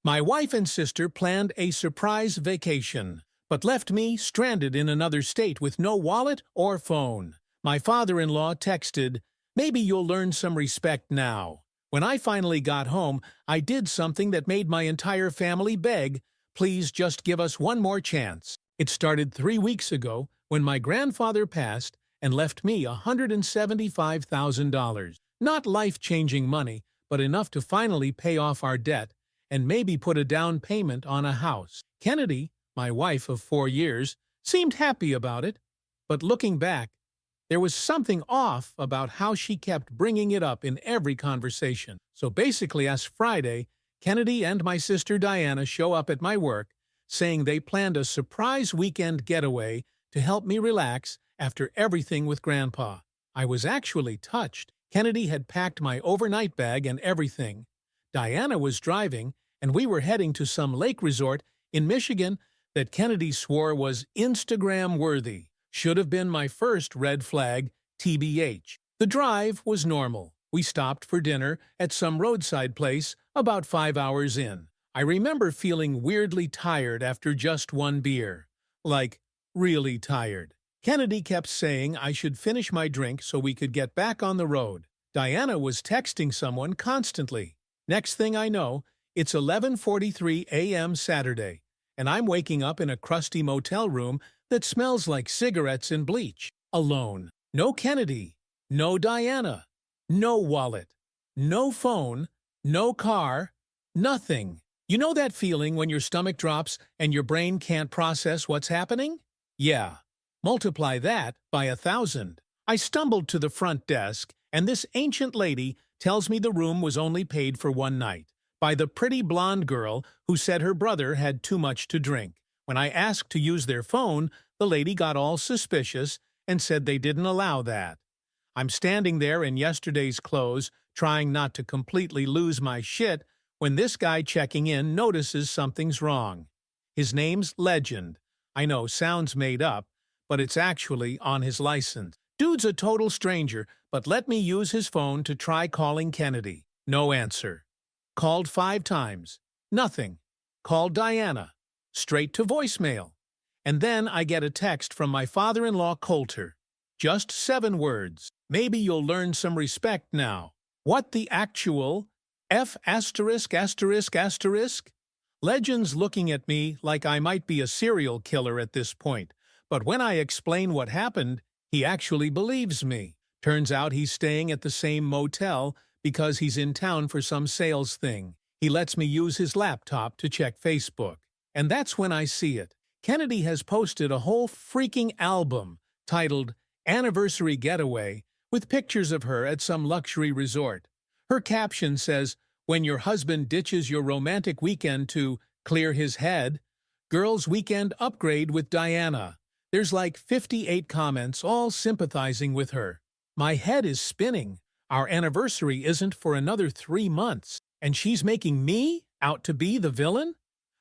My wife and sister planned a surprise vacation, but left me stranded in another state with no wallet or phone. My father-in-law texted, "Maybe you'll learn some respect now." When I finally got home, I did something that made my entire family beg, "Please just give us one more chance." It started 3 weeks ago when my grandfather passed and left me $175,000. Not life-changing money, but enough to finally pay off our debt and maybe put a down payment on a house. Kennedy, my wife of 4 years, seemed happy about it, but looking back, there was something off about how she kept bringing it up in every conversation. So basically, as Friday, Kennedy and my sister Diana show up at my work, saying they planned a surprise weekend getaway to help me relax after everything with Grandpa. I was actually touched. Kennedy had packed my overnight bag and everything. Diana was driving, and we were heading to some lake resort in Michigan that Kennedy swore was Instagram-worthy. Should have been my first red flag, TBH. The drive was normal. We stopped for dinner at some roadside place about 5 hours in. I remember feeling weirdly tired after just one beer. Like, really tired. Kennedy kept saying I should finish my drink so we could get back on the road. Diana was texting someone constantly. Next thing I know, it's 11:43 a.m. Saturday, and I'm waking up in a crusty motel room that smells like cigarettes and bleach. Alone. No Kennedy. No Diana. No wallet. No phone. No car. Nothing. You know that feeling when your stomach drops and your brain can't process what's happening? Yeah. Multiply that by 1,000. I stumbled to the front desk, and this ancient lady tells me the room was only paid for one night by the pretty blonde girl who said her brother had too much to drink. When I asked to use their phone, the lady got all suspicious and said they didn't allow that. I'm standing there in yesterday's clothes, trying not to completely lose my shit, when this guy checking in notices something's wrong. His name's Legend. I know, sounds made up, but it's actually on his license. Dude's a total stranger, but let me use his phone to try calling Kennedy. No answer. Called 5 times. Nothing. Called Diana. Straight to voicemail. And then I get a text from my father-in-law Coulter. Just 7 words. "Maybe you'll learn some respect now." What the actual F***? Legend's looking at me like I might be a serial killer at this point, but when I explain what happened, he actually believes me. Turns out he's staying at the same motel because he's in town for some sales thing. He lets me use his laptop to check Facebook. And that's when I see it. Kennedy has posted a whole freaking album titled Anniversary Getaway with pictures of her at some luxury resort. Her caption says, "When your husband ditches your romantic weekend to clear his head, girls' weekend upgrade with Diana." There's like 58 comments, all sympathizing with her. My head is spinning. Our anniversary isn't for another 3 months, and she's making me out to be the villain?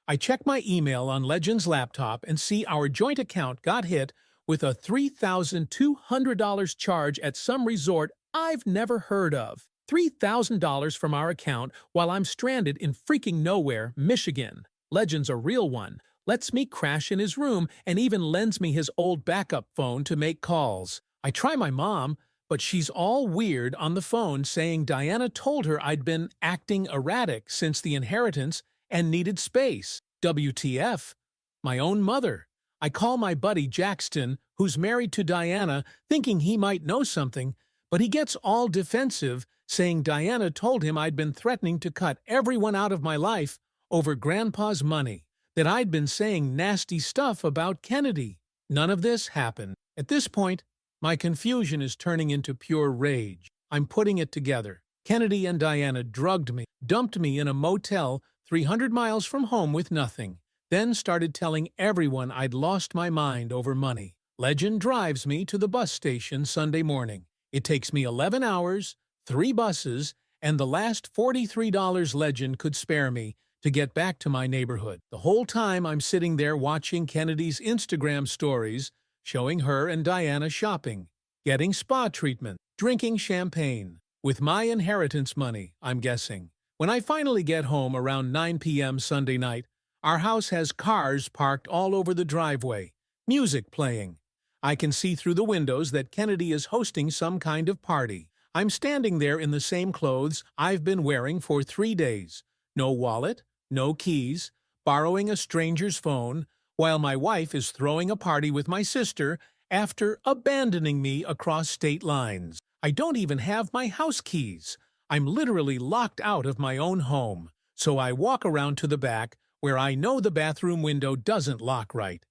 I check my email on Legend's laptop and see our joint account got hit with a $3,200 charge at some resort I've never heard of. $3,000 from our account while I'm stranded in freaking nowhere, Michigan. Legend's a real one. Lets me crash in his room and even lends me his old backup phone to make calls. I try my mom, but she's all weird on the phone saying Diana told her I'd been acting erratic since the inheritance and needed space. WTF? My own mother. I call my buddy Jackson, who's married to Diana, thinking he might know something, but he gets all defensive, saying Diana told him I'd been threatening to cut everyone out of my life over Grandpa's money, that I'd been saying nasty stuff about Kennedy. None of this happened. At this point, my confusion is turning into pure rage. I'm putting it together. Kennedy and Diana drugged me, dumped me in a motel 300 miles from home with nothing, then started telling everyone I'd lost my mind over money. Legend drives me to the bus station Sunday morning. It takes me 11 hours, 3 buses, and the last $43 Legend could spare me to get back to my neighborhood. The whole time I'm sitting there watching Kennedy's Instagram stories, showing her and Diana shopping, getting spa treatment, drinking champagne, with my inheritance money, I'm guessing. When I finally get home around 9 p.m. Sunday night, our house has cars parked all over the driveway, music playing. I can see through the windows that Kennedy is hosting some kind of party. I'm standing there in the same clothes I've been wearing for 3 days. No wallet, no keys, borrowing a stranger's phone, while my wife is throwing a party with my sister after abandoning me across state lines. I don't even have my house keys. I'm literally locked out of my own home, so I walk around to the back where I know the bathroom window doesn't lock right.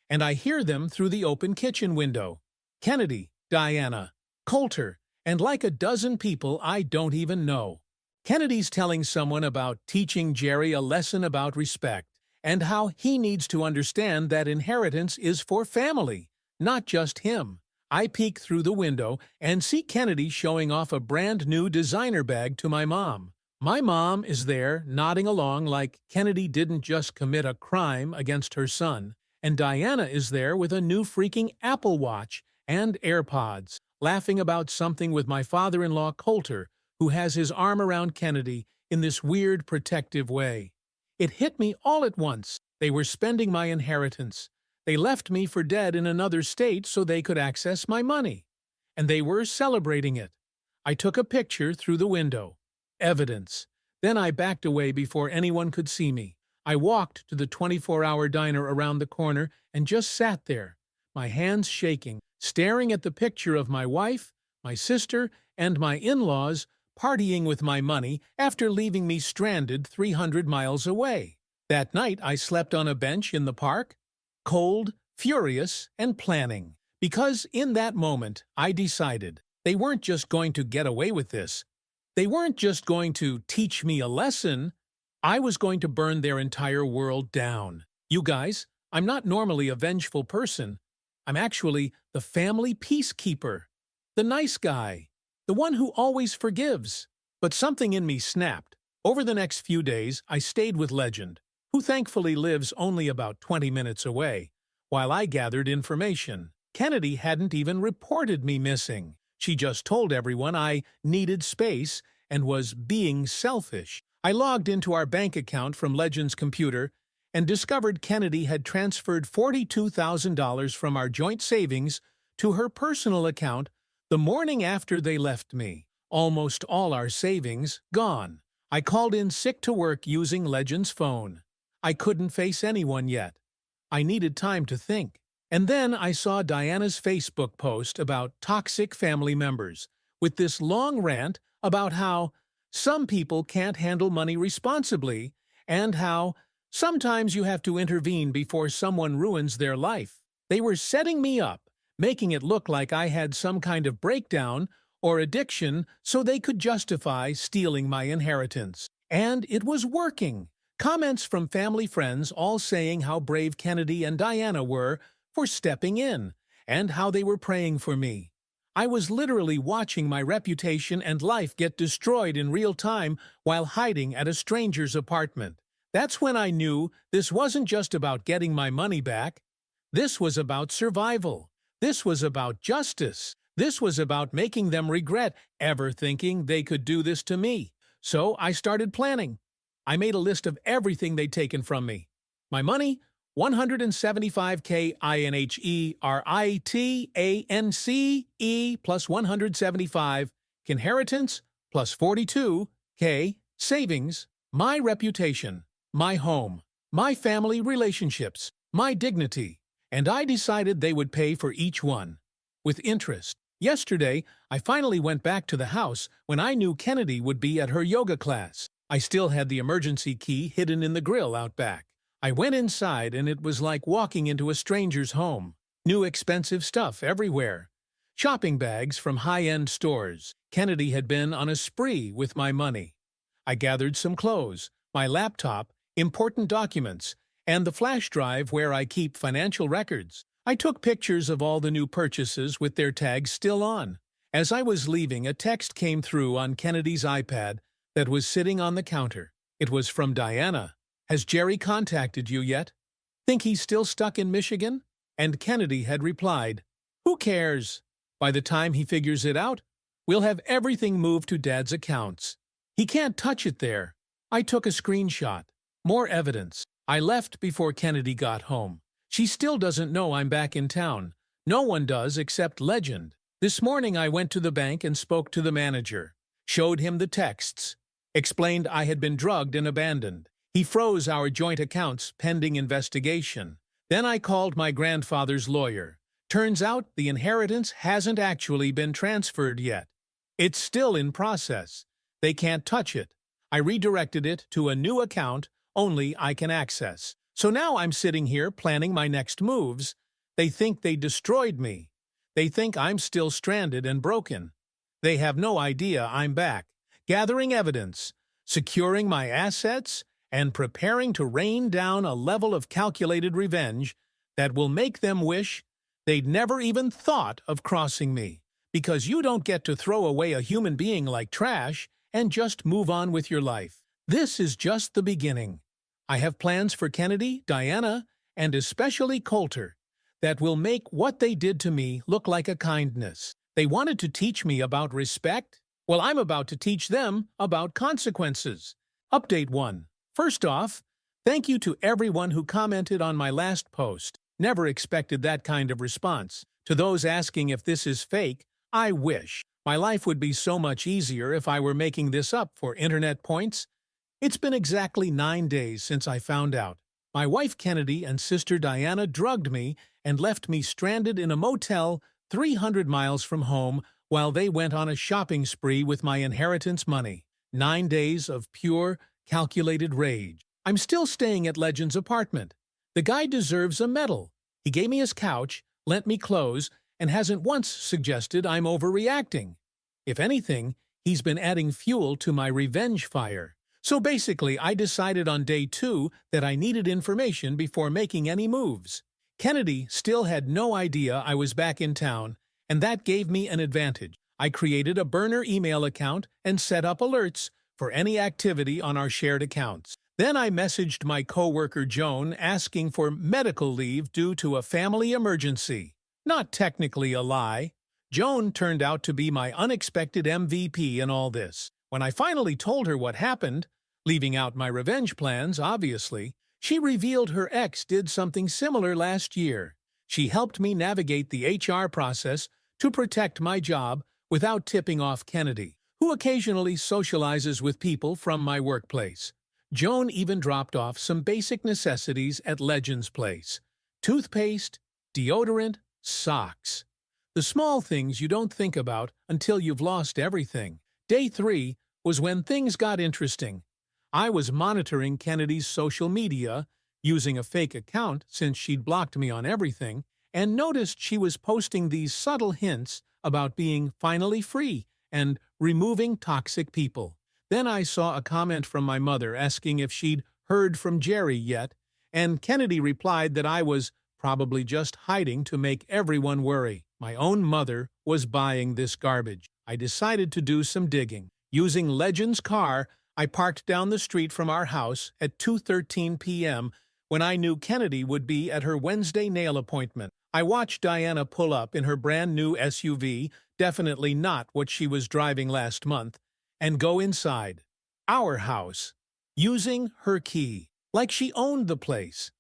And I hear them through the open kitchen window. Kennedy, Diana, Coulter, and like a dozen people I don't even know. Kennedy's telling someone about teaching Jerry a lesson about respect and how he needs to understand that inheritance is for family, not just him. I peek through the window and see Kennedy showing off a brand new designer bag to my mom. My mom is there, nodding along like Kennedy didn't just commit a crime against her son, and Diana is there with a new freaking Apple Watch and AirPods, laughing about something with my father-in-law Coulter, who has his arm around Kennedy in this weird protective way. It hit me all at once. They were spending my inheritance. They left me for dead in another state so they could access my money. And they were celebrating it. I took a picture through the window. Evidence. Then I backed away before anyone could see me. I walked to the 24-hour diner around the corner and just sat there, my hands shaking, staring at the picture of my wife, my sister, and my in-laws partying with my money after leaving me stranded 300 miles away. That night I slept on a bench in the park, cold, furious, and planning. Because in that moment, I decided they weren't just going to get away with this. They weren't just going to teach me a lesson. I was going to burn their entire world down. You guys, I'm not normally a vengeful person. I'm actually the family peacekeeper. The nice guy. The one who always forgives. But something in me snapped. Over the next few days, I stayed with Legend, who thankfully lives only about 20 minutes away, while I gathered information. Kennedy hadn't even reported me missing. She just told everyone I needed space and was being selfish. I logged into our bank account from Legend's computer and discovered Kennedy had transferred $42,000 from our joint savings to her personal account the morning after they left me. Almost all our savings gone. I called in sick to work using Legend's phone. I couldn't face anyone yet. I needed time to think. And then I saw Diana's Facebook post about toxic family members, with this long rant about how some people can't handle money responsibly and how sometimes you have to intervene before someone ruins their life. They were setting me up, making it look like I had some kind of breakdown or addiction so they could justify stealing my inheritance. And it was working. Comments from family friends all saying how brave Kennedy and Diana were for stepping in, and how they were praying for me. I was literally watching my reputation and life get destroyed in real time while hiding at a stranger's apartment. That's when I knew this wasn't just about getting my money back. This was about survival. This was about justice. This was about making them regret ever thinking they could do this to me. So I started planning. I made a list of everything they'd taken from me. My money, $175K INHERITANCE plus 175, inheritance plus 42K, savings, my reputation, my home, my family relationships, my dignity, and I decided they would pay for each one, with interest. Yesterday, I finally went back to the house when I knew Kennedy would be at her yoga class. I still had the emergency key hidden in the grill out back. I went inside and it was like walking into a stranger's home. New expensive stuff everywhere. Shopping bags from high-end stores. Kennedy had been on a spree with my money. I gathered some clothes, my laptop, important documents, and the flash drive where I keep financial records. I took pictures of all the new purchases with their tags still on. As I was leaving, a text came through on Kennedy's iPad that was sitting on the counter. It was from Diana. Has Jerry contacted you yet? Think he's still stuck in Michigan? And Kennedy had replied, who cares? By the time he figures it out, we'll have everything moved to Dad's accounts. He can't touch it there. I took a screenshot. More evidence. I left before Kennedy got home. She still doesn't know I'm back in town. No one does except Legend. This morning I went to the bank and spoke to the manager. Showed him the texts. Explained I had been drugged and abandoned. He froze our joint accounts pending investigation. Then I called my grandfather's lawyer. Turns out the inheritance hasn't actually been transferred yet. It's still in process. They can't touch it. I redirected it to a new account only I can access. So now I'm sitting here planning my next moves. They think they destroyed me. They think I'm still stranded and broken. They have no idea I'm back, gathering evidence, securing my assets, and preparing to rain down a level of calculated revenge that will make them wish they'd never even thought of crossing me. Because you don't get to throw away a human being like trash and just move on with your life. This is just the beginning. I have plans for Kennedy, Diana, and especially Coulter that will make what they did to me look like a kindness. They wanted to teach me about respect. Well, I'm about to teach them about consequences. Update 1. First off, thank you to everyone who commented on my last post. Never expected that kind of response. To those asking if this is fake, I wish. My life would be so much easier if I were making this up for internet points. It's been exactly 9 days since I found out. My wife Kennedy and sister Diana drugged me and left me stranded in a motel 300 miles from home while they went on a shopping spree with my inheritance money. 9 days of pure, calculated rage. I'm still staying at Legend's apartment. The guy deserves a medal. He gave me his couch, lent me clothes, and hasn't once suggested I'm overreacting. If anything, he's been adding fuel to my revenge fire. So basically, I decided on day 2 that I needed information before making any moves. Kennedy still had no idea I was back in town, and that gave me an advantage. I created a burner email account and set up alerts for any activity on our shared accounts. Then I messaged my coworker Joan asking for medical leave due to a family emergency. Not technically a lie. Joan turned out to be my unexpected MVP in all this. When I finally told her what happened, leaving out my revenge plans, obviously, she revealed her ex did something similar last year. She helped me navigate the HR process to protect my job without tipping off Kennedy, who occasionally socializes with people from my workplace. Joan even dropped off some basic necessities at Legend's place: toothpaste, deodorant, socks. The small things you don't think about until you've lost everything. Day 3 was when things got interesting. I was monitoring Kennedy's social media, using a fake account since she'd blocked me on everything, and noticed she was posting these subtle hints about being finally free and removing toxic people. Then I saw a comment from my mother asking if she'd heard from Jerry yet, and Kennedy replied that I was probably just hiding to make everyone worry. My own mother was buying this garbage. I decided to do some digging. Using Legend's car, I parked down the street from our house at 2:13 p.m. when I knew Kennedy would be at her Wednesday nail appointment. I watched Diana pull up in her brand new SUV, definitely not what she was driving last month, and go inside. Our house. Using her key. Like she owned the place.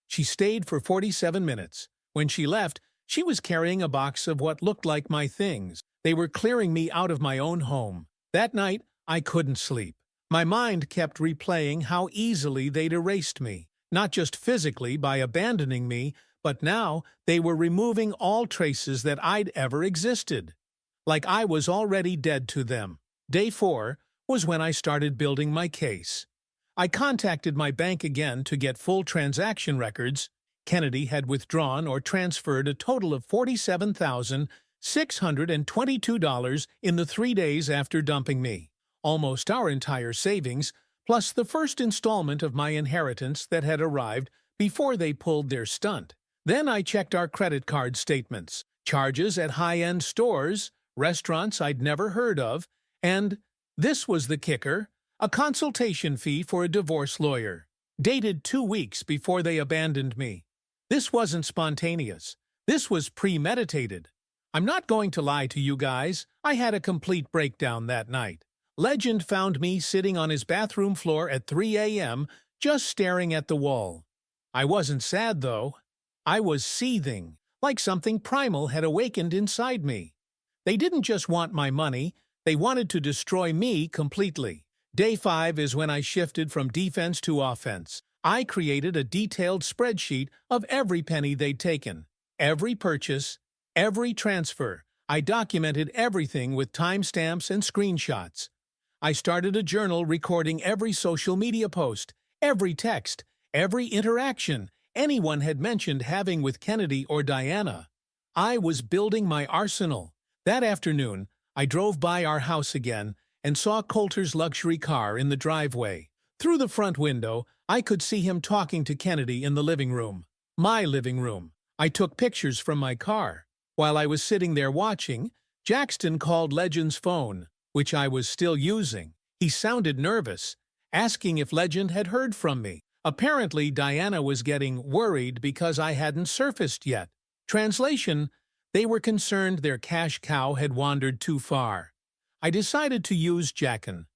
She stayed for 47 minutes. When she left, she was carrying a box of what looked like my things. They were clearing me out of my own home. That night, I couldn't sleep. My mind kept replaying how easily they'd erased me. Not just physically by abandoning me, but now they were removing all traces that I'd ever existed. Like I was already dead to them. Day 4 was when I started building my case. I contacted my bank again to get full transaction records. Kennedy had withdrawn or transferred a total of $47,622 in the 3 days after dumping me. Almost our entire savings, plus the first installment of my inheritance that had arrived before they pulled their stunt. Then I checked our credit card statements, charges at high-end stores, restaurants I'd never heard of, and, this was the kicker, a consultation fee for a divorce lawyer, dated 2 weeks before they abandoned me. This wasn't spontaneous. This was premeditated. I'm not going to lie to you guys, I had a complete breakdown that night. Legend found me sitting on his bathroom floor at 3 a.m., just staring at the wall. I wasn't sad, though. I was seething, like something primal had awakened inside me. They didn't just want my money, they wanted to destroy me completely. Day 5 is when I shifted from defense to offense. I created a detailed spreadsheet of every penny they'd taken, every purchase, every transfer. I documented everything with timestamps and screenshots. I started a journal recording every social media post, every text, every interaction anyone had mentioned having with Kennedy or Diana. I was building my arsenal. That afternoon, I drove by our house again and saw Coulter's luxury car in the driveway. Through the front window, I could see him talking to Kennedy in the living room. My living room. I took pictures from my car. While I was sitting there watching, Jackson called Legend's phone, which I was still using. He sounded nervous, asking if Legend had heard from me. Apparently, Diana was getting worried because I hadn't surfaced yet. Translation: they were concerned their cash cow had wandered too far. I decided to use Jackson.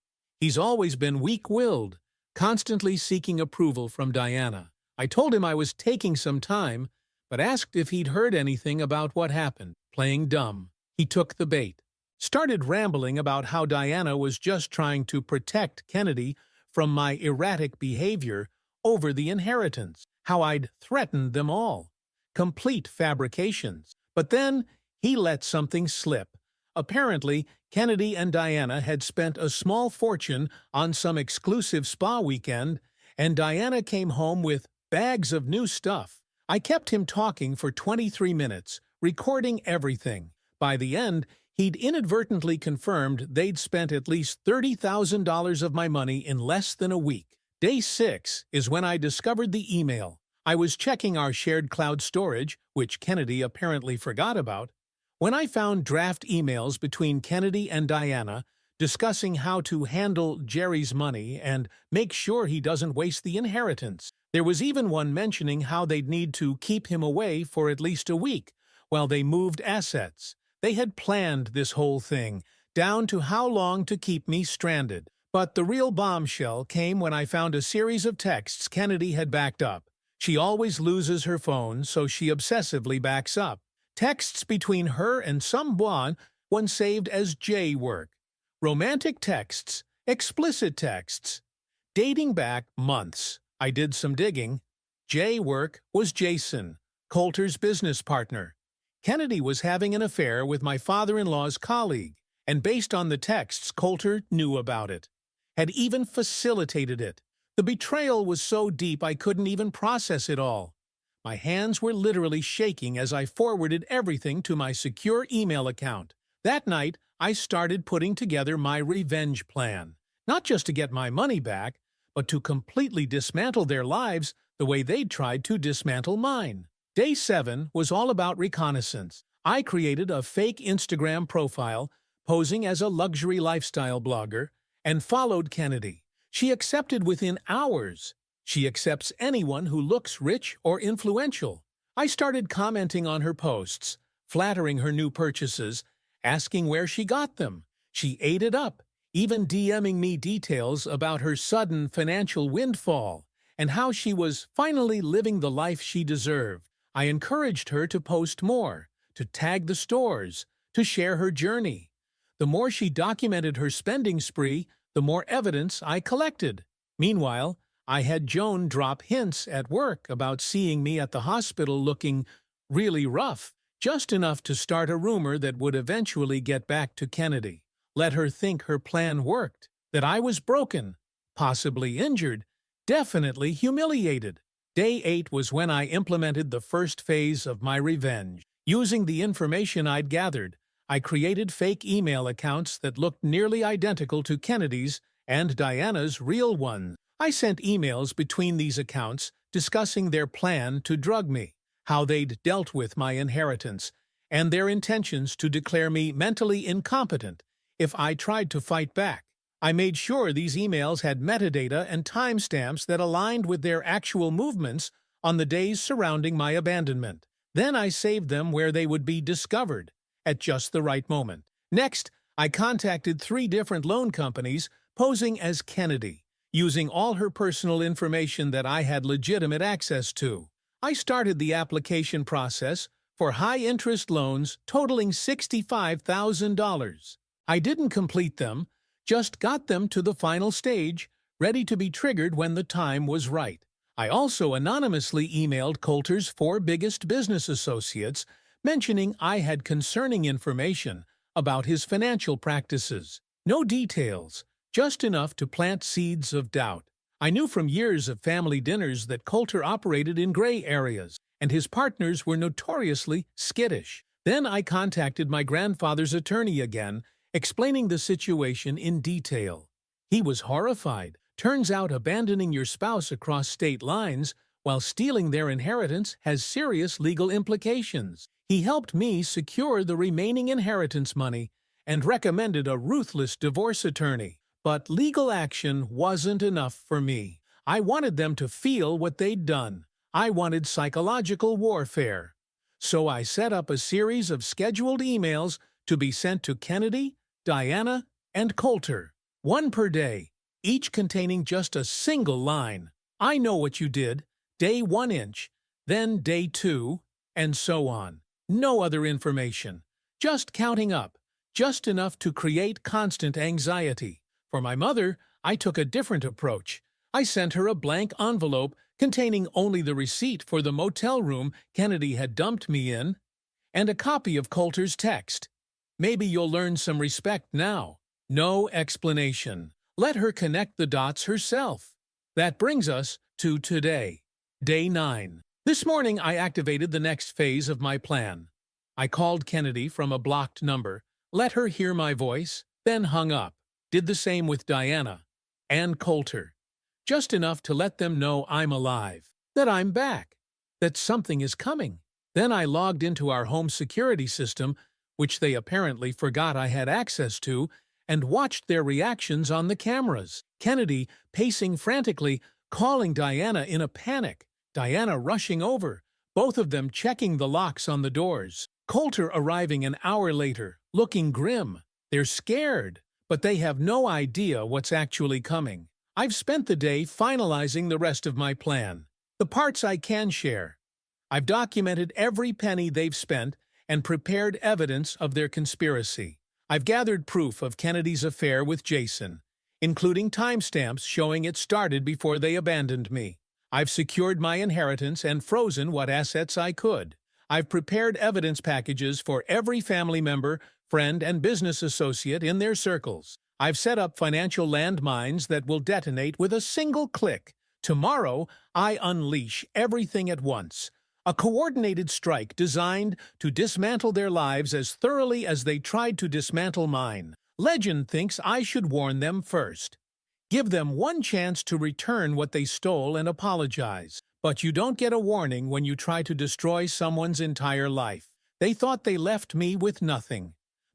He's always been weak-willed, constantly seeking approval from Diana. I told him I was taking some time, but asked if he'd heard anything about what happened. Playing dumb. He took the bait. Started rambling about how Diana was just trying to protect Kennedy from my erratic behavior over the inheritance, how I'd threatened them all. Complete fabrications. But then he let something slip. Apparently, Kennedy and Diana had spent a small fortune on some exclusive spa weekend, and Diana came home with bags of new stuff. I kept him talking for 23 minutes, recording everything. By the end, he'd inadvertently confirmed they'd spent at least $30,000 of my money in less than a week. Day 6 is when I discovered the email. I was checking our shared cloud storage, which Kennedy apparently forgot about, when I found draft emails between Kennedy and Diana discussing how to handle Jerry's money and make sure he doesn't waste the inheritance. There was even one mentioning how they'd need to keep him away for at least a week while they moved assets. They had planned this whole thing, down to how long to keep me stranded. But the real bombshell came when I found a series of texts Kennedy had backed up. She always loses her phone, so she obsessively backs up. Texts between her and some blonde, one saved as J-work. Romantic texts, explicit texts. Dating back months. I did some digging. J-work was Jason, Coulter's business partner. Kennedy was having an affair with my father-in-law's colleague, and based on the texts, Coulter knew about it, had even facilitated it. The betrayal was so deep I couldn't even process it all. My hands were literally shaking as I forwarded everything to my secure email account. That night, I started putting together my revenge plan, not just to get my money back, but to completely dismantle their lives the way they'd tried to dismantle mine. Day 7 was all about reconnaissance. I created a fake Instagram profile, posing as a luxury lifestyle blogger, and followed Kennedy. She accepted within hours. She accepts anyone who looks rich or influential. I started commenting on her posts, flattering her new purchases, asking where she got them. She ate it up, even DMing me details about her sudden financial windfall and how she was finally living the life she deserved. I encouraged her to post more, to tag the stores, to share her journey. The more she documented her spending spree, the more evidence I collected. Meanwhile, I had Joan drop hints at work about seeing me at the hospital looking really rough, just enough to start a rumor that would eventually get back to Kennedy. Let her think her plan worked, that I was broken, possibly injured, definitely humiliated. Day 8 was when I implemented the first phase of my revenge. Using the information I'd gathered, I created fake email accounts that looked nearly identical to Kennedy's and Diana's real ones. I sent emails between these accounts discussing their plan to drug me, how they'd dealt with my inheritance, and their intentions to declare me mentally incompetent if I tried to fight back. I made sure these emails had metadata and timestamps that aligned with their actual movements on the days surrounding my abandonment. Then I saved them where they would be discovered, at just the right moment. Next, I contacted 3 different loan companies posing as Kennedy, using all her personal information that I had legitimate access to. I started the application process for high-interest loans totaling $65,000. I didn't complete them, just got them to the final stage, ready to be triggered when the time was right. I also anonymously emailed Coulter's 4 biggest business associates, mentioning I had concerning information about his financial practices. No details, just enough to plant seeds of doubt. I knew from years of family dinners that Coulter operated in gray areas, and his partners were notoriously skittish. Then I contacted my grandfather's attorney again, explaining the situation in detail. He was horrified. Turns out abandoning your spouse across state lines while stealing their inheritance has serious legal implications. He helped me secure the remaining inheritance money and recommended a ruthless divorce attorney. But legal action wasn't enough for me. I wanted them to feel what they'd done. I wanted psychological warfare. So I set up a series of scheduled emails to be sent to Kennedy, Diana, and Coulter, 1 per day, each containing just a single line. I know what you did. Day 1 inch, then day 2, and so on. No other information. Just counting up. Just enough to create constant anxiety. For my mother, I took a different approach. I sent her a blank envelope containing only the receipt for the motel room Kennedy had dumped me in, and a copy of Coulter's text. Maybe you'll learn some respect now. No explanation. Let her connect the dots herself. That brings us to today, day 9. This morning I activated the next phase of my plan. I called Kennedy from a blocked number, let her hear my voice, then hung up. Did the same with Diana and Coulter. Just enough to let them know I'm alive, that I'm back, that something is coming. Then I logged into our home security system, which they apparently forgot I had access to, and watched their reactions on the cameras. Kennedy pacing frantically, calling Diana in a panic. Diana rushing over, both of them checking the locks on the doors. Coulter arriving an hour later, looking grim. They're scared, but they have no idea what's actually coming. I've spent the day finalizing the rest of my plan, the parts I can share. I've documented every penny they've spent and prepared evidence of their conspiracy. I've gathered proof of Kennedy's affair with Jason, including timestamps showing it started before they abandoned me. I've secured my inheritance and frozen what assets I could. I've prepared evidence packages for every family member, friend, and business associate in their circles. I've set up financial landmines that will detonate with a single click. Tomorrow, I unleash everything at once. A coordinated strike designed to dismantle their lives as thoroughly as they tried to dismantle mine. Legend thinks I should warn them first. Give them one chance to return what they stole and apologize. But you don't get a warning when you try to destroy someone's entire life. They thought they left me with nothing.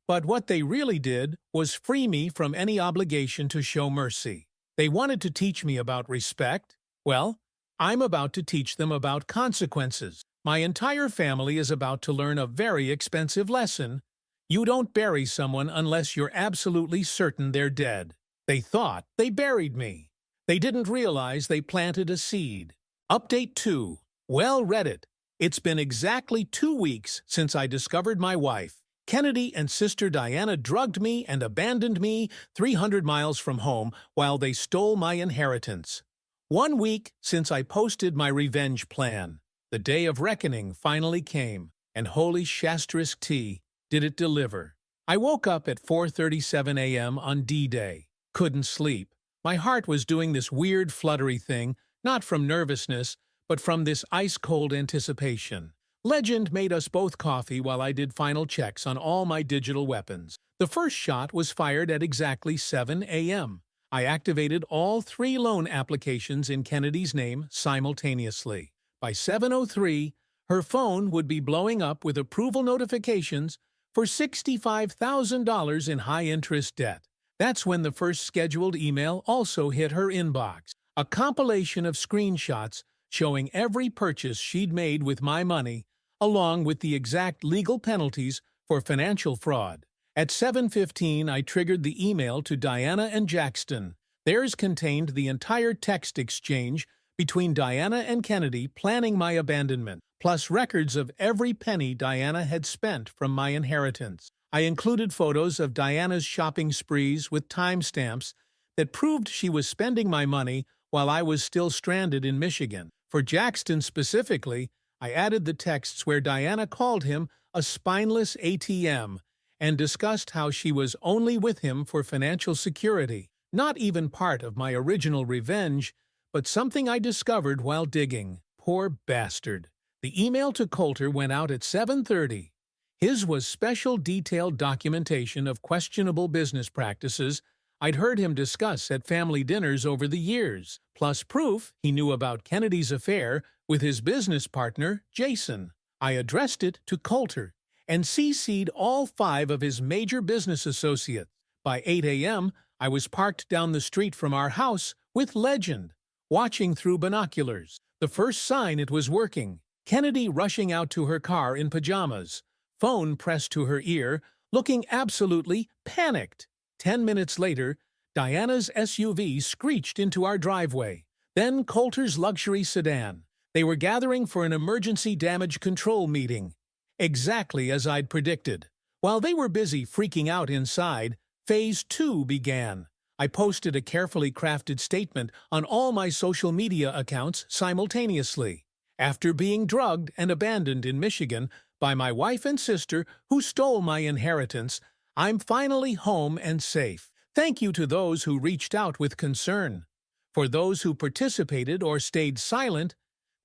But what they really did was free me from any obligation to show mercy. They wanted to teach me about respect. Well, I'm about to teach them about consequences. My entire family is about to learn a very expensive lesson. You don't bury someone unless you're absolutely certain they're dead. They thought they buried me. They didn't realize they planted a seed. Update 2. Well, Reddit. It's been exactly 2 weeks since I discovered my wife. Kennedy and sister Diana drugged me and abandoned me 300 miles from home while they stole my inheritance. 1 week since I posted my revenge plan. The day of reckoning finally came, and holy Shastrisk tea, did it deliver. I woke up at 4:37 a.m. on D-Day. Couldn't sleep. My heart was doing this weird fluttery thing, not from nervousness, but from this ice-cold anticipation. Legend made us both coffee while I did final checks on all my digital weapons. The first shot was fired at exactly 7 a.m. I activated all 3 loan applications in Kennedy's name simultaneously. By 7:03, her phone would be blowing up with approval notifications for $65,000 in high-interest debt. That's when the first scheduled email also hit her inbox. A compilation of screenshots showing every purchase she'd made with my money, along with the exact legal penalties for financial fraud. At 7:15, I triggered the email to Diana and Jackson. Theirs contained the entire text exchange between Diana and Kennedy planning my abandonment, plus records of every penny Diana had spent from my inheritance. I included photos of Diana's shopping sprees with timestamps that proved she was spending my money while I was still stranded in Michigan. For Jackson specifically, I added the texts where Diana called him a spineless ATM and discussed how she was only with him for financial security. Not even part of my original revenge, but something I discovered while digging. Poor bastard. The email to Coulter went out at 7:30. His was special detailed documentation of questionable business practices I'd heard him discuss at family dinners over the years, plus proof he knew about Kennedy's affair with his business partner, Jason. I addressed it to Coulter and CC'd all 5 of his major business associates. By 8 a.m., I was parked down the street from our house with Legend, watching through binoculars. The first sign it was working. Kennedy rushing out to her car in pajamas, phone pressed to her ear, looking absolutely panicked. 10 minutes later, Diana's SUV screeched into our driveway. Then Coulter's luxury sedan. They were gathering for an emergency damage control meeting. Exactly as I'd predicted. While they were busy freaking out inside, Phase 2 began. I posted a carefully crafted statement on all my social media accounts simultaneously. After being drugged and abandoned in Michigan by my wife and sister who stole my inheritance, I'm finally home and safe. Thank you to those who reached out with concern. For those who participated or stayed silent,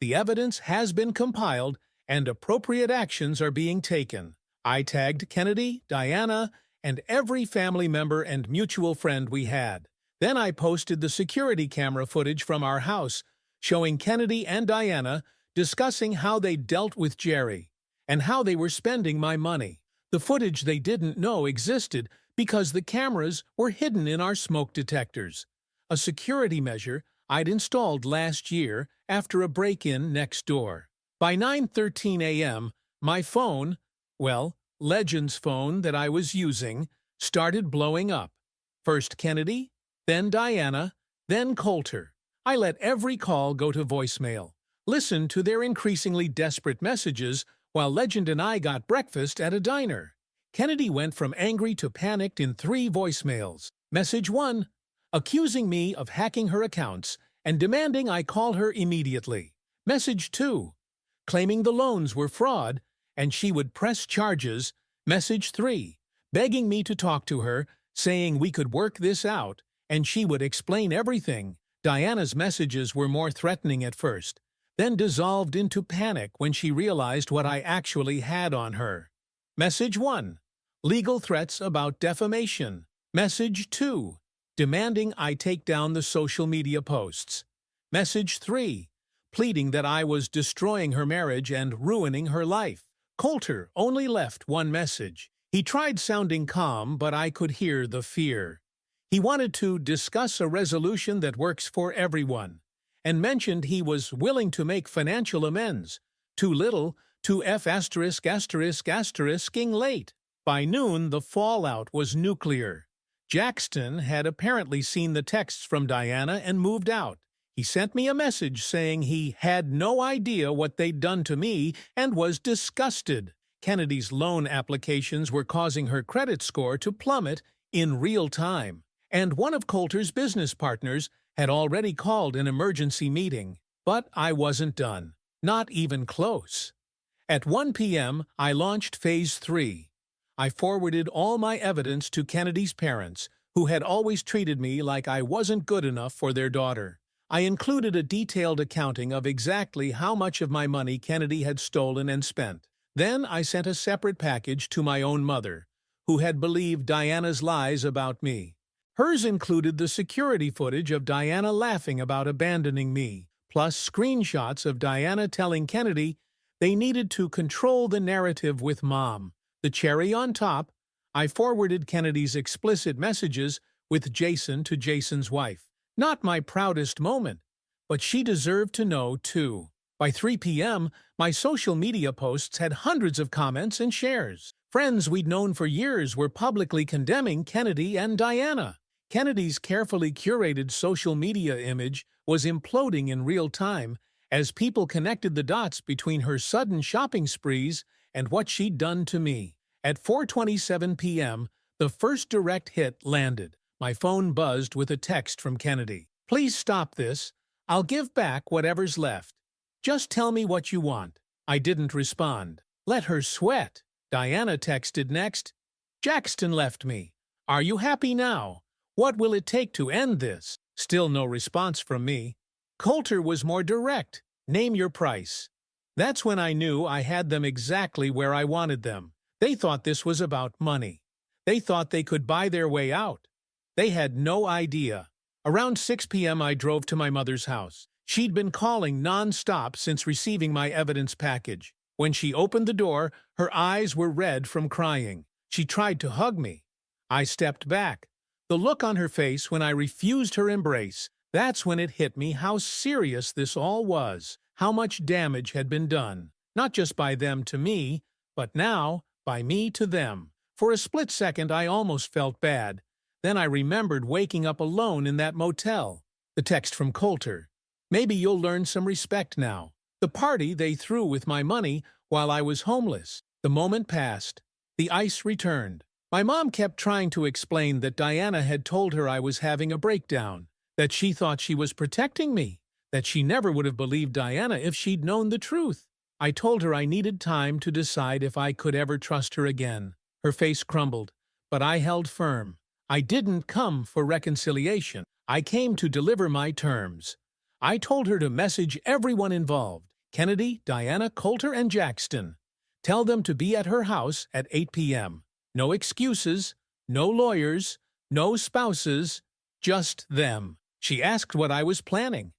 the evidence has been compiled and appropriate actions are being taken. I tagged Kennedy, Diana, and every family member and mutual friend we had. Then I posted the security camera footage from our house showing Kennedy and Diana discussing how they dealt with Jerry and how they were spending my money. The footage they didn't know existed because the cameras were hidden in our smoke detectors, a security measure I'd installed last year after a break-in next door. By 9:13 a.m., my phone, well, Legend's phone that I was using, started blowing up. First Kennedy, then Diana, then Coulter. I let every call go to voicemail, listened to their increasingly desperate messages while Legend and I got breakfast at a diner. Kennedy went from angry to panicked in 3 voicemails. Message 1, accusing me of hacking her accounts and demanding I call her immediately. Message 2, claiming the loans were fraud and she would press charges. Message 3, begging me to talk to her, saying we could work this out and she would explain everything. Diana's messages were more threatening at first, then dissolved into panic when she realized what I actually had on her. Message 1, legal threats about defamation. Message 2, demanding I take down the social media posts. Message 3, pleading that I was destroying her marriage and ruining her life. Coulter only left 1 message. He tried sounding calm, but I could hear the fear. He wanted to discuss a resolution that works for everyone, and mentioned he was willing to make financial amends. Too little, to *****ing late. By noon, the fallout was nuclear. Jackson had apparently seen the texts from Diana and moved out. He sent me a message saying he had no idea what they'd done to me and was disgusted. Kennedy's loan applications were causing her credit score to plummet in real time, and one of Coulter's business partners had already called an emergency meeting. But I wasn't done. Not even close. At 1 p.m., I launched Phase 3. I forwarded all my evidence to Kennedy's parents, who had always treated me like I wasn't good enough for their daughter. I included a detailed accounting of exactly how much of my money Kennedy had stolen and spent. Then I sent a separate package to my own mother, who had believed Diana's lies about me. Hers included the security footage of Diana laughing about abandoning me, plus screenshots of Diana telling Kennedy they needed to control the narrative with Mom. The cherry on top, I forwarded Kennedy's explicit messages with Jason to Jason's wife. Not my proudest moment, but she deserved to know too. By 3 p.m., my social media posts had hundreds of comments and shares. Friends we'd known for years were publicly condemning Kennedy and Diana. Kennedy's carefully curated social media image was imploding in real time as people connected the dots between her sudden shopping sprees and what she'd done to me. At 4:27 p.m., the first direct hit landed. My phone buzzed with a text from Kennedy. "Please stop this. I'll give back whatever's left. Just tell me what you want." I didn't respond. "Let her sweat." Diana texted next. "Jackson left me. Are you happy now? What will it take to end this?" Still no response from me. Coulter was more direct. "Name your price." That's when I knew I had them exactly where I wanted them. They thought this was about money. They thought they could buy their way out. They had no idea. Around 6 p.m. I drove to my mother's house. She'd been calling non-stop since receiving my evidence package. When she opened the door, her eyes were red from crying. She tried to hug me. I stepped back. The look on her face when I refused her embrace, that's when it hit me how serious this all was, how much damage had been done, not just by them to me, but now by me to them. For a split second, I almost felt bad. Then I remembered waking up alone in that motel. The text from Coulter. "Maybe you'll learn some respect now. The party they threw with my money while I was homeless." The moment passed. The ice returned. My mom kept trying to explain that Diana had told her I was having a breakdown, that she thought she was protecting me, that she never would have believed Diana if she'd known the truth. I told her I needed time to decide if I could ever trust her again. Her face crumbled, but I held firm. I didn't come for reconciliation. I came to deliver my terms. I told her to message everyone involved, Kennedy, Diana, Coulter, and Jackson. Tell them to be at her house at 8 p.m. No excuses, no lawyers, no spouses, just them. She asked what I was planning.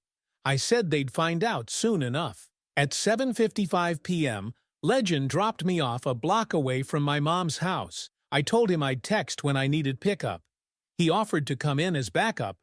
I said they'd find out soon enough. At 7:55 p.m., Legend dropped me off a block away from my mom's house. I told him I'd text when I needed pickup. He offered to come in as backup,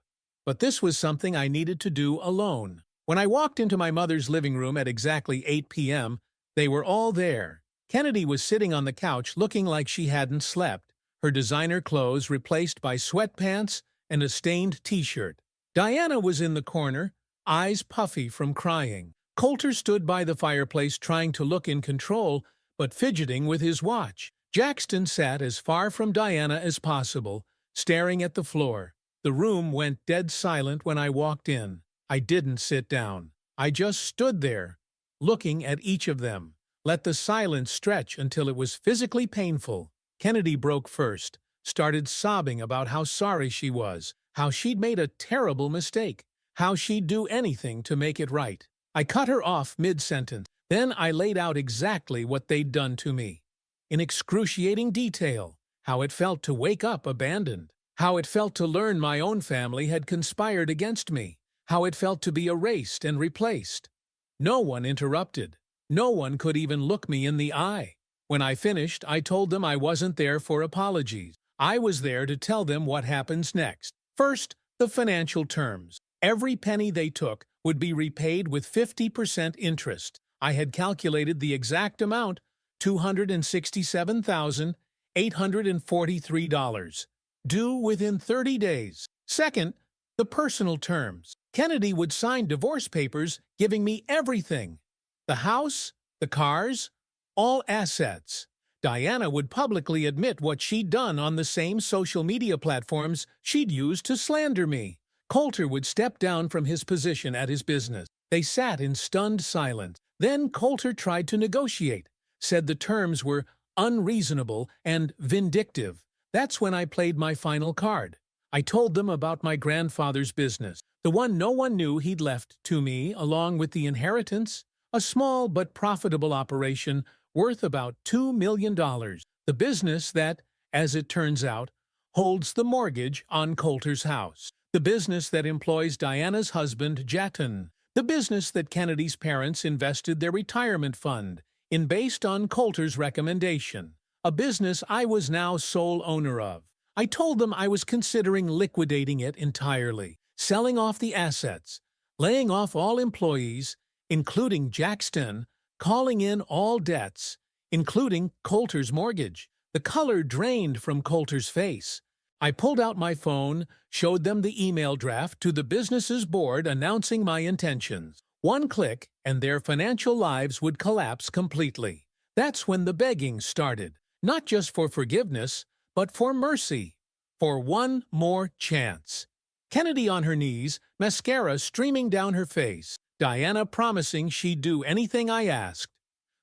but this was something I needed to do alone. When I walked into my mother's living room at exactly 8 p.m., they were all there. Kennedy was sitting on the couch looking like she hadn't slept, her designer clothes replaced by sweatpants and a stained t-shirt. Diana was in the corner, eyes puffy from crying. Coulter stood by the fireplace trying to look in control, but fidgeting with his watch. Jackson sat as far from Diana as possible, staring at the floor. The room went dead silent when I walked in. I didn't sit down. I just stood there, looking at each of them. Let the silence stretch until it was physically painful. Kennedy broke first, started sobbing about how sorry she was, how she'd made a terrible mistake, how she'd do anything to make it right. I cut her off mid-sentence. Then I laid out exactly what they'd done to me. In excruciating detail, how it felt to wake up abandoned, how it felt to learn my own family had conspired against me, how it felt to be erased and replaced. No one interrupted. No one could even look me in the eye. When I finished, I told them I wasn't there for apologies. I was there to tell them what happens next. First, the financial terms. Every penny they took would be repaid with 50% interest. I had calculated the exact amount, $267,843, due within 30 days. Second, the personal terms. Kennedy would sign divorce papers giving me everything. The house, the cars, all assets. Diana would publicly admit what she'd done on the same social media platforms she'd used to slander me. Coulter would step down from his position at his business. They sat in stunned silence. Then Coulter tried to negotiate, said the terms were unreasonable and vindictive. That's when I played my final card. I told them about my grandfather's business, the one no one knew he'd left to me along with the inheritance, a small but profitable operation worth about $2 million. The business that, as it turns out, holds the mortgage on Coulter's house. The business that employs Diana's husband, Jatin. The business that Kennedy's parents invested their retirement fund in based on Coulter's recommendation. A business I was now sole owner of. I told them I was considering liquidating it entirely, selling off the assets, laying off all employees, including Jackson, calling in all debts, including Coulter's mortgage. The color drained from Coulter's face. I pulled out my phone, showed them the email draft to the business's board announcing my intentions. One click, and their financial lives would collapse completely. That's when the begging started. Not just for forgiveness, but for mercy. For one more chance. Kennedy on her knees, mascara streaming down her face. Diana promising she'd do anything I asked.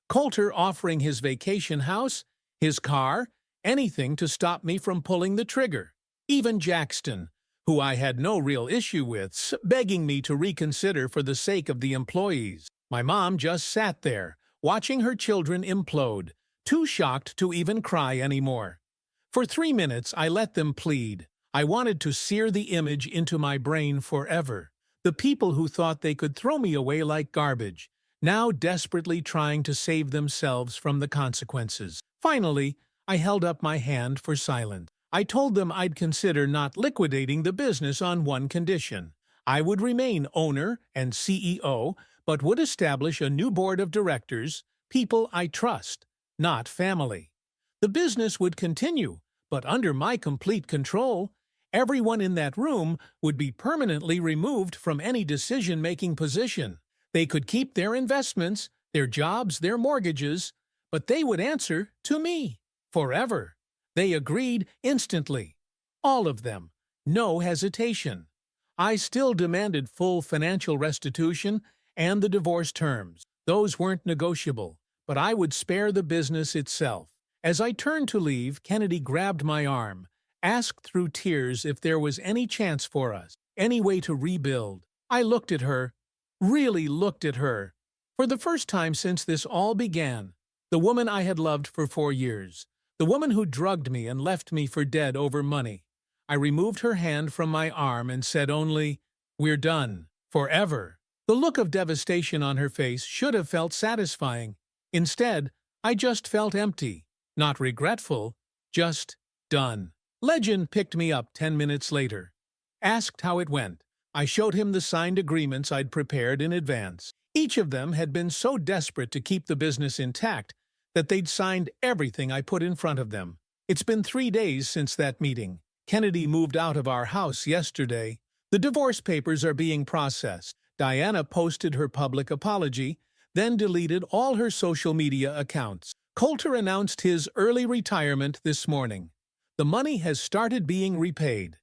Coulter offering his vacation house, his car, anything to stop me from pulling the trigger. Even Jackson, who I had no real issue with, begging me to reconsider for the sake of the employees. My mom just sat there, watching her children implode, too shocked to even cry anymore. For 3 minutes, I let them plead. I wanted to sear the image into my brain forever. The people who thought they could throw me away like garbage, now desperately trying to save themselves from the consequences. Finally, I held up my hand for silence. I told them I'd consider not liquidating the business on one condition. I would remain owner and CEO, but would establish a new board of directors, people I trust, not family. The business would continue, but under my complete control. Everyone in that room would be permanently removed from any decision-making position. They could keep their investments, their jobs, their mortgages, but they would answer to me, forever. They agreed instantly. All of them. No hesitation. I still demanded full financial restitution and the divorce terms. Those weren't negotiable, but I would spare the business itself. As I turned to leave, Kennedy grabbed my arm, asked through tears if there was any chance for us, any way to rebuild. I looked at her, really looked at her. For the first time since this all began, the woman I had loved for 4 years, the woman who drugged me and left me for dead over money. I removed her hand from my arm and said only, "We're done. Forever." The look of devastation on her face should have felt satisfying. Instead, I just felt empty, not regretful, just done. Legend picked me up 10 minutes later. Asked how it went. I showed him the signed agreements I'd prepared in advance. Each of them had been so desperate to keep the business intact that they'd signed everything I put in front of them. It's been 3 days since that meeting. Kennedy moved out of our house yesterday. The divorce papers are being processed. Diana posted her public apology, then deleted all her social media accounts. Coulter announced his early retirement this morning. The money has started being repaid.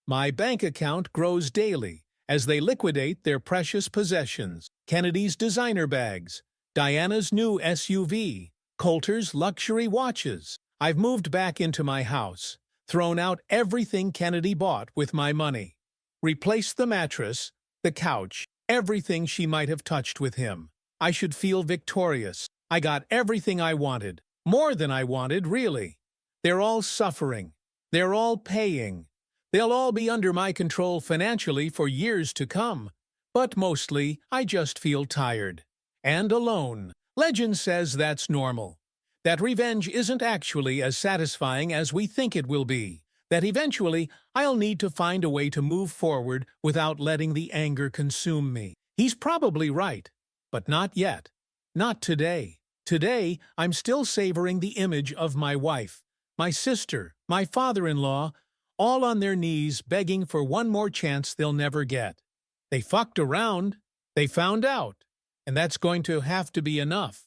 My bank account grows daily as they liquidate their precious possessions. Kennedy's designer bags, Diana's new SUV, Coulter's luxury watches. I've moved back into my house, thrown out everything Kennedy bought with my money. Replaced the mattress, the couch, everything she might have touched with him. I should feel victorious. I got everything I wanted. More than I wanted, really. They're all suffering. They're all paying. They'll all be under my control financially for years to come. But mostly, I just feel tired. And alone. Legend says that's normal. That revenge isn't actually as satisfying as we think it will be. That eventually, I'll need to find a way to move forward without letting the anger consume me. He's probably right. But not yet. Not today. Today, I'm still savoring the image of my wife, my sister, my father-in-law, all on their knees begging for one more chance they'll never get. They fucked around. They found out. And that's going to have to be enough.